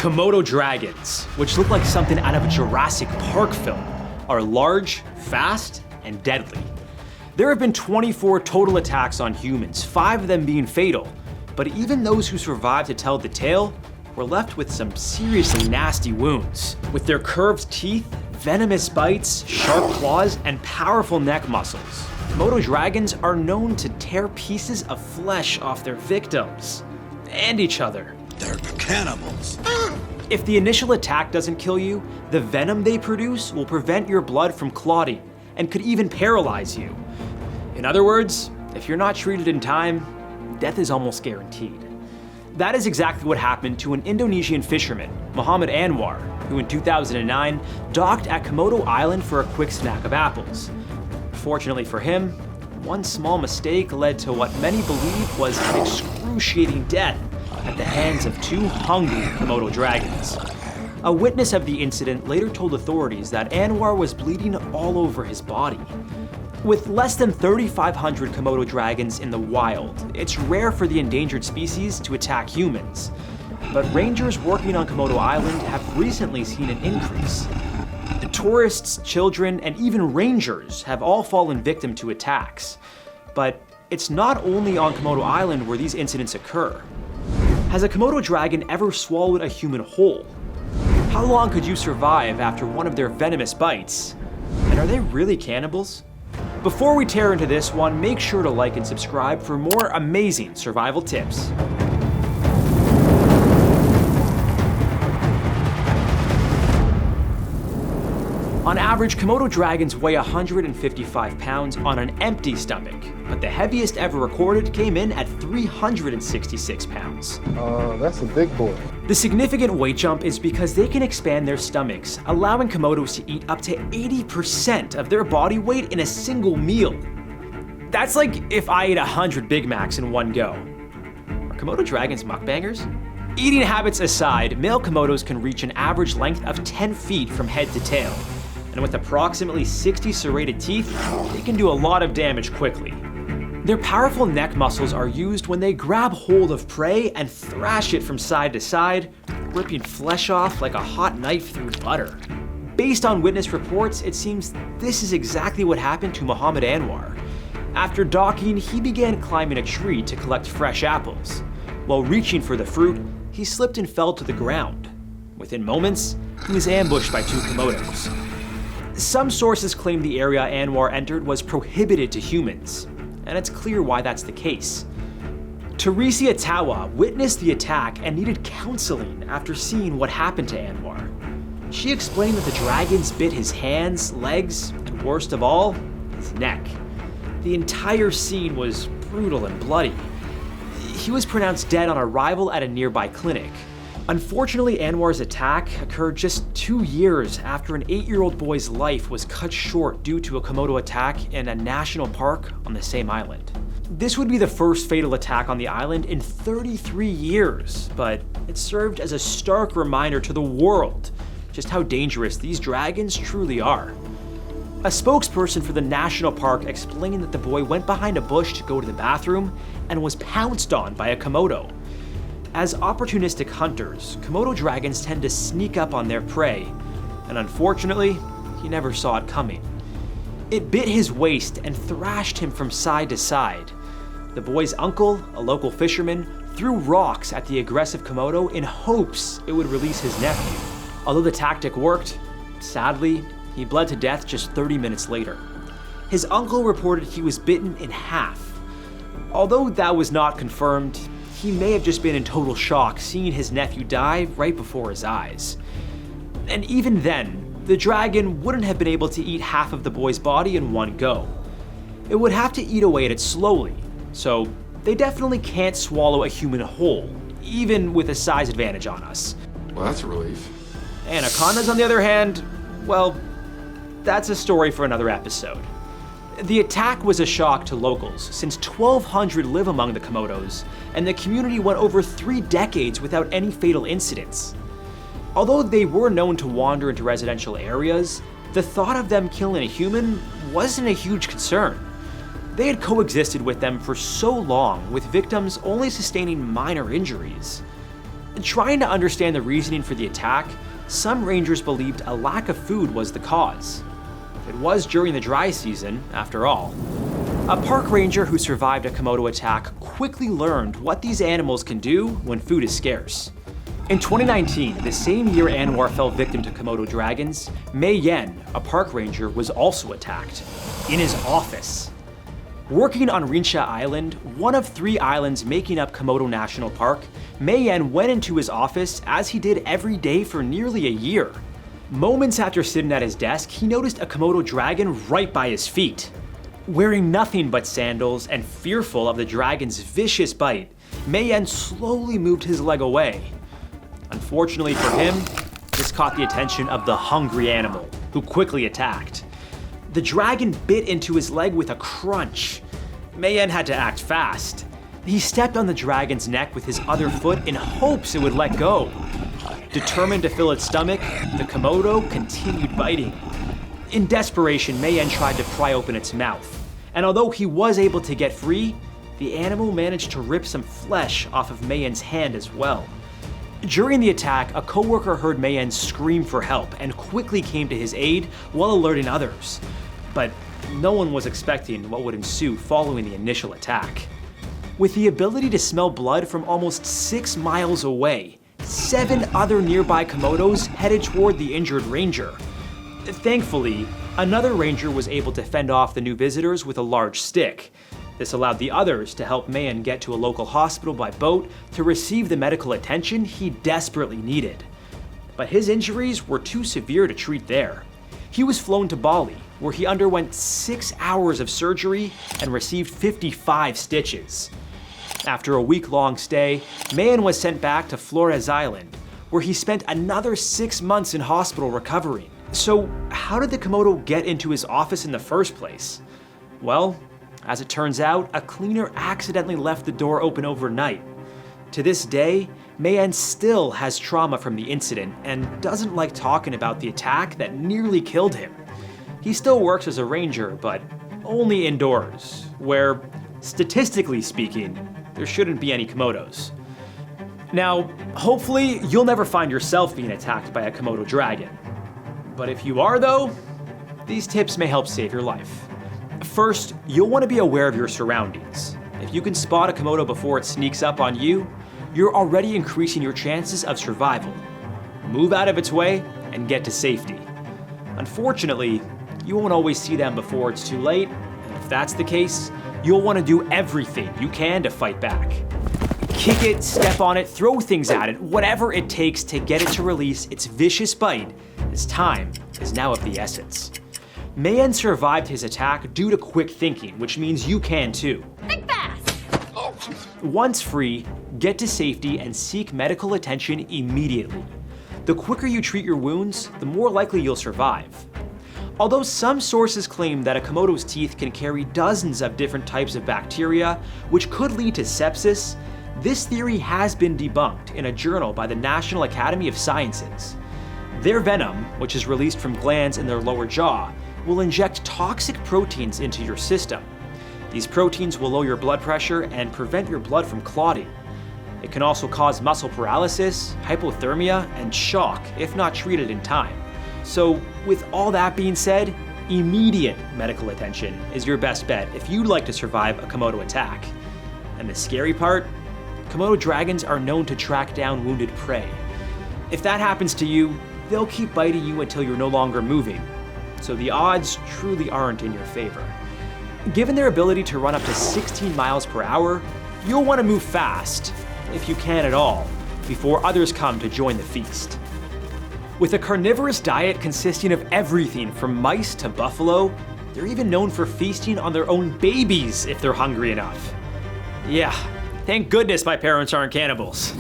Komodo dragons, which look like something out of a Jurassic Park film, are large, fast, and deadly. There have been 24 total attacks on humans, 5 of them being fatal, but even those who survived to tell the tale were left with some seriously nasty wounds. With their curved teeth, venomous bites, sharp claws, and powerful neck muscles, Komodo dragons are known to tear pieces of flesh off their victims and each other. They're cannibals. If the initial attack doesn't kill you, the venom they produce will prevent your blood from clotting and could even paralyze you. In other words, if you're not treated in time, death is almost guaranteed. That is exactly what happened to an Indonesian fisherman, Muhammad Anwar, who in 2009 docked at Komodo Island for a quick snack of apples. Fortunately for him, one small mistake led to what many believe was an excruciating death at the hands of 2 hungry Komodo dragons. A witness of the incident later told authorities that Anwar was bleeding all over his body. With less than 3,500 Komodo dragons in the wild, it's rare for the endangered species to attack humans. But rangers working on Komodo Island have recently seen an increase. The tourists, children, and even rangers have all fallen victim to attacks. But it's not only on Komodo Island where these incidents occur. Has a Komodo dragon ever swallowed a human whole? How long could you survive after one of their venomous bites? And are they really cannibals? Before we tear into this one, make sure to like and subscribe for more amazing survival tips. On average, Komodo dragons weigh 155 pounds on an empty stomach, but the heaviest ever recorded came in at 366 pounds. That's a big boy. The significant weight jump is because they can expand their stomachs, allowing Komodos to eat up to 80% of their body weight in a single meal. That's like if I ate 100 Big Macs in one go. Are Komodo dragons mukbangers? Eating habits aside, male Komodos can reach an average length of 10 feet from head to tail. And with approximately 60 serrated teeth, they can do a lot of damage quickly. Their powerful neck muscles are used when they grab hold of prey and thrash it from side to side, ripping flesh off like a hot knife through butter. Based on witness reports, it seems this is exactly what happened to Muhammad Anwar. After docking, he began climbing a tree to collect fresh apples. While reaching for the fruit, he slipped and fell to the ground. Within moments, he was ambushed by 2 Komodos. Some sources claim the area Anwar entered was prohibited to humans, and it's clear why that's the case. Teresia Tawa witnessed the attack and needed counseling after seeing what happened to Anwar. She explained that the dragons bit his hands, legs, and worst of all, his neck. The entire scene was brutal and bloody. He was pronounced dead on arrival at a nearby clinic. Unfortunately, Anwar's attack occurred just 2 years after an 8-year-old boy's life was cut short due to a Komodo attack in a national park on the same island. This would be the first fatal attack on the island in 33 years, but it served as a stark reminder to the world just how dangerous these dragons truly are. A spokesperson for the national park explained that the boy went behind a bush to go to the bathroom and was pounced on by a Komodo. As opportunistic hunters, Komodo dragons tend to sneak up on their prey, and unfortunately, he never saw it coming. It bit his waist and thrashed him from side to side. The boy's uncle, a local fisherman, threw rocks at the aggressive Komodo in hopes it would release his nephew. Although the tactic worked, sadly, he bled to death just 30 minutes later. His uncle reported he was bitten in half. Although that was not confirmed, he may have just been in total shock seeing his nephew die right before his eyes. And even then, the dragon wouldn't have been able to eat half of the boy's body in one go. It would have to eat away at it slowly, so they definitely can't swallow a human whole, even with a size advantage on us. Well, that's a relief. Anacondas, on the other hand, well, that's a story for another episode. The attack was a shock to locals, since 1,200 live among the Komodos, and the community went over 3 decades without any fatal incidents. Although they were known to wander into residential areas, the thought of them killing a human wasn't a huge concern. They had coexisted with them for so long, with victims only sustaining minor injuries. Trying to understand the reasoning for the attack, some rangers believed a lack of food was the cause. It was during the dry season, after all. A park ranger who survived a Komodo attack quickly learned what these animals can do when food is scarce. In 2019, the same year Anwar fell victim to Komodo dragons, Mei Yen, a park ranger, was also attacked. In his office. Working on Rincha Island, one of 3 islands making up Komodo National Park, Mei Yen went into his office as he did every day for nearly a year. Moments after sitting at his desk, he noticed a Komodo dragon right by his feet. Wearing nothing but sandals and fearful of the dragon's vicious bite, Mei Yen slowly moved his leg away. Unfortunately for him, this caught the attention of the hungry animal, who quickly attacked. The dragon bit into his leg with a crunch. Mei Yen had to act fast. He stepped on the dragon's neck with his other foot in hopes it would let go. Determined to fill its stomach, the Komodo continued biting. In desperation, Mei Yen tried to pry open its mouth, and although he was able to get free, the animal managed to rip some flesh off of Mei Yen's hand as well. During the attack, a coworker heard Mei Yen scream for help and quickly came to his aid while alerting others. But no one was expecting what would ensue following the initial attack. With the ability to smell blood from almost 6 miles away, 7 other nearby Komodos headed toward the injured ranger. Thankfully, another ranger was able to fend off the new visitors with a large stick. This allowed the others to help Mei Yen get to a local hospital by boat to receive the medical attention he desperately needed. But his injuries were too severe to treat there. He was flown to Bali, where he underwent 6 hours of surgery and received 55 stitches. After a week-long stay, Mei Yen was sent back to Flores Island, where he spent another 6 months in hospital recovering. So how did the Komodo get into his office in the first place? Well, as it turns out, a cleaner accidentally left the door open overnight. To this day, Mei Yen still has trauma from the incident and doesn't like talking about the attack that nearly killed him. He still works as a ranger, but only indoors, where, statistically speaking, there shouldn't be any Komodos. Now, hopefully, you'll never find yourself being attacked by a Komodo dragon. But if you are though, these tips may help save your life. First, you'll want to be aware of your surroundings. If you can spot a Komodo before it sneaks up on you, you're already increasing your chances of survival. Move out of its way and get to safety. Unfortunately, you won't always see them before it's too late, and if that's the case, you'll want to do everything you can to fight back. Kick it, step on it, throw things at it, whatever it takes to get it to release its vicious bite, as time is now of the essence. Mei Yen survived his attack due to quick thinking, which means you can too. Think fast! Once free, get to safety and seek medical attention immediately. The quicker you treat your wounds, the more likely you'll survive. Although some sources claim that a Komodo's teeth can carry dozens of different types of bacteria, which could lead to sepsis, this theory has been debunked in a journal by the National Academy of Sciences. Their venom, which is released from glands in their lower jaw, will inject toxic proteins into your system. These proteins will lower your blood pressure and prevent your blood from clotting. It can also cause muscle paralysis, hypothermia, and shock if not treated in time. So, with all that being said, immediate medical attention is your best bet if you'd like to survive a Komodo attack. And the scary part? Komodo dragons are known to track down wounded prey. If that happens to you, they'll keep biting you until you're no longer moving. So the odds truly aren't in your favor. Given their ability to run up to 16 miles per hour, you'll want to move fast, if you can at all, before others come to join the feast. With a carnivorous diet consisting of everything from mice to buffalo, they're even known for feasting on their own babies if they're hungry enough. Yeah, thank goodness my parents aren't cannibals.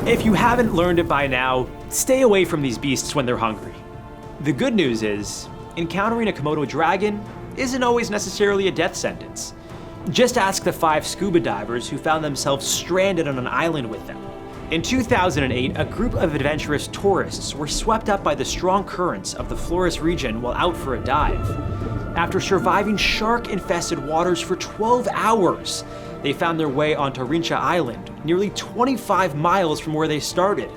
If you haven't learned it by now, stay away from these beasts when they're hungry. The good news is, encountering a Komodo dragon isn't always necessarily a death sentence. Just ask the 5 scuba divers who found themselves stranded on an island with them. In 2008, a group of adventurous tourists were swept up by the strong currents of the Flores region while out for a dive. After surviving shark-infested waters for 12 hours, they found their way onto Rincha Island, nearly 25 miles from where they started.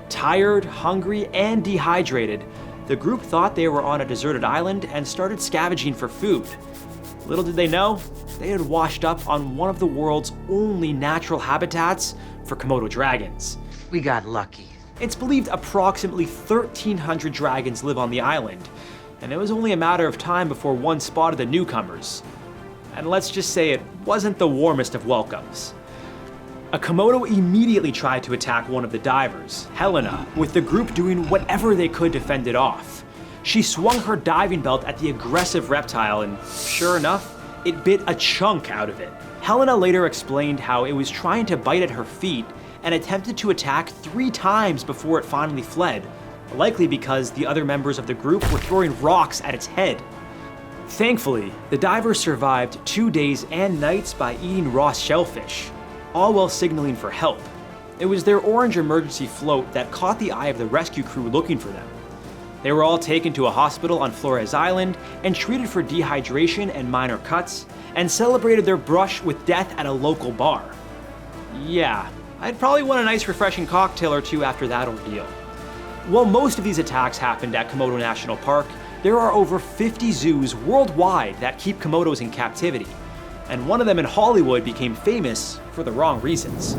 Tired, hungry, and dehydrated, the group thought they were on a deserted island and started scavenging for food. Little did they know, they had washed up on one of the world's only natural habitats for Komodo dragons. We got lucky. It's believed approximately 1,300 dragons live on the island, and it was only a matter of time before one spotted the newcomers. And let's just say it wasn't the warmest of welcomes. A Komodo immediately tried to attack one of the divers, Helena, with the group doing whatever they could to fend it off. She swung her diving belt at the aggressive reptile, and sure enough, it bit a chunk out of it. Helena later explained how it was trying to bite at her feet and attempted to attack 3 times before it finally fled, likely because the other members of the group were throwing rocks at its head. Thankfully, the diver survived 2 days and nights by eating raw shellfish, all while signaling for help. It was their orange emergency float that caught the eye of the rescue crew looking for them. They were all taken to a hospital on Flores Island and treated for dehydration and minor cuts, and celebrated their brush with death at a local bar. Yeah, I'd probably want a nice refreshing cocktail or two after that ordeal. While most of these attacks happened at Komodo National Park, there are over 50 zoos worldwide that keep Komodos in captivity, and one of them in Hollywood became famous for the wrong reasons.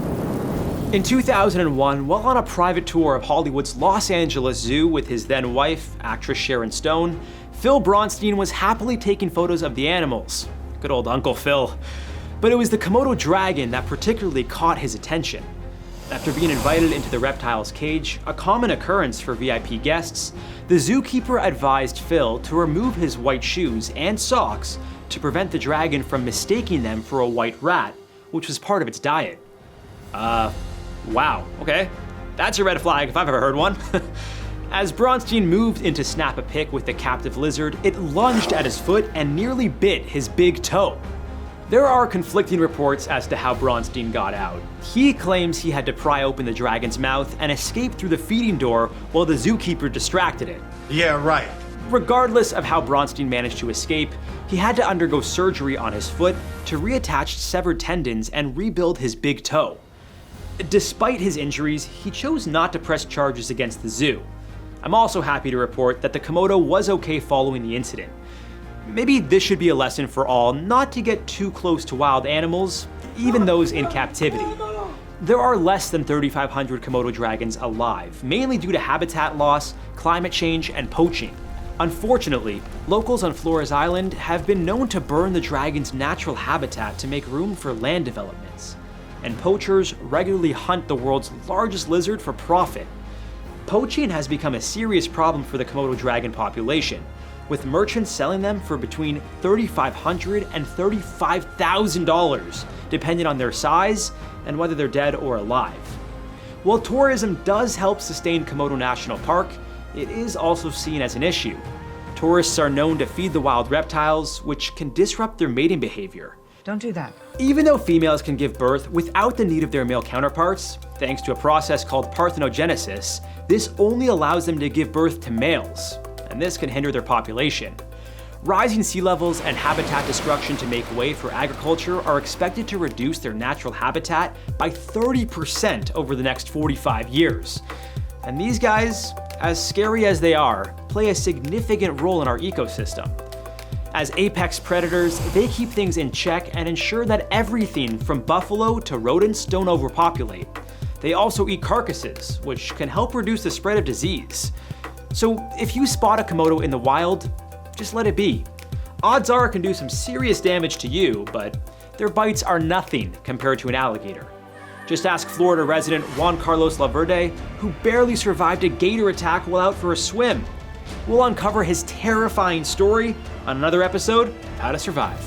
In 2001, while on a private tour of Hollywood's Los Angeles Zoo with his then wife, actress Sharon Stone, Phil Bronstein was happily taking photos of the animals. Good old Uncle Phil. But it was the Komodo dragon that particularly caught his attention. After being invited into the reptile's cage, a common occurrence for VIP guests, the zookeeper advised Phil to remove his white shoes and socks to prevent the dragon from mistaking them for a white rat, which was part of its diet. Wow, okay. That's a red flag if I've ever heard one. As Bronstein moved in to snap a pic with the captive lizard, it lunged at his foot and nearly bit his big toe. There are conflicting reports as to how Bronstein got out. He claims he had to pry open the dragon's mouth and escape through the feeding door while the zookeeper distracted it. Yeah, right. Regardless of how Bronstein managed to escape, he had to undergo surgery on his foot to reattach severed tendons and rebuild his big toe. Despite his injuries, he chose not to press charges against the zoo. I'm also happy to report that the Komodo was okay following the incident. Maybe this should be a lesson for all not to get too close to wild animals, even those in captivity. There are less than 3,500 Komodo dragons alive, mainly due to habitat loss, climate change, and poaching. Unfortunately, locals on Flores Island have been known to burn the dragon's natural habitat to make room for land developments. And poachers regularly hunt the world's largest lizard for profit. Poaching has become a serious problem for the Komodo dragon population, with merchants selling them for between $3,500 and $35,000, depending on their size and whether they're dead or alive. While tourism does help sustain Komodo National Park, it is also seen as an issue. Tourists are known to feed the wild reptiles, which can disrupt their mating behavior. Don't do that. Even though females can give birth without the need of their male counterparts, thanks to a process called parthenogenesis, this only allows them to give birth to males, and this can hinder their population. Rising sea levels and habitat destruction to make way for agriculture are expected to reduce their natural habitat by 30% over the next 45 years. And these guys, as scary as they are, play a significant role in our ecosystem. As apex predators, they keep things in check and ensure that everything from buffalo to rodents don't overpopulate. They also eat carcasses, which can help reduce the spread of disease. So if you spot a Komodo in the wild, just let it be. Odds are it can do some serious damage to you, but their bites are nothing compared to an alligator. Just ask Florida resident Juan Carlos Laverde, who barely survived a gator attack while out for a swim. We'll uncover his terrifying story on another episode of How to Survive.